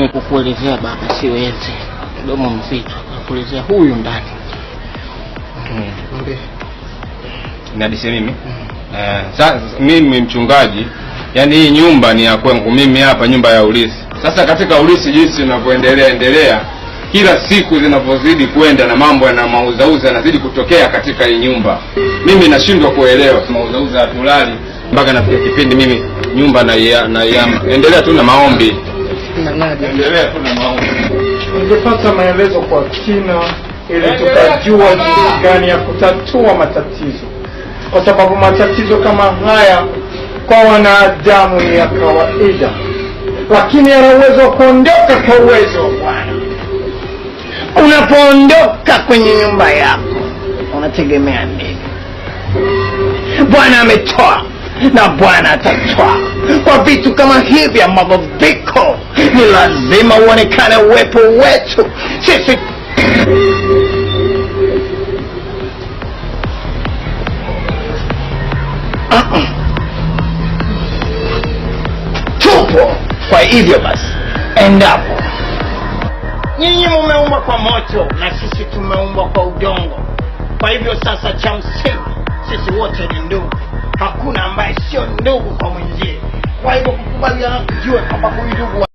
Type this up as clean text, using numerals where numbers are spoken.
Kukuelezea baba siwezi. Mdomo mzito. Kukuelezea huyu ndani. Nadisi mimi? Sasa mimi mchungaji, yani hii nyumba ni ya kwangu mimi hapa, nyumba ya ulisi. Sasa katika ulisi jinsi tunavyoendelea kila siku zinapozidi kwenda na mambo na mauzauza yanazidi kutokea katika hii nyumba. Mimi nashindwa kuelewa mauzauza hatulali mpaka nafikia kipindi mimi nyumba na endelea tu na maombi. Endelea tu na maombi. Ungepata maelezo kwa kina ili tukajua jinsi gani ya kutatua matatizo. Kwa sababu matatizo kama haya kwa wanadamu ni ya kawaida, lakini yana uwezo wa kuondoka kwa uwezo wa Bwana. Unapoondoka kwenye nyumba yako unategemea nini? Bwana ametoa na Bwana atatoa. Kwa vitu kama hivi ambavyo viko, ni lazima uonekane uwepo wetu sisi. Tupo. Kwa hivyo basi, endapo nyinyi mumeumbwa kwa moto na sisi tumeumbwa kwa udongo, kwa hivyo sasa cha msingi sisi wote ni ndugu. Hakuna ambaye sio ndugu kwa mwenzie. Kwa hivyo kukubaliana, kujue kwamba huyu ndugu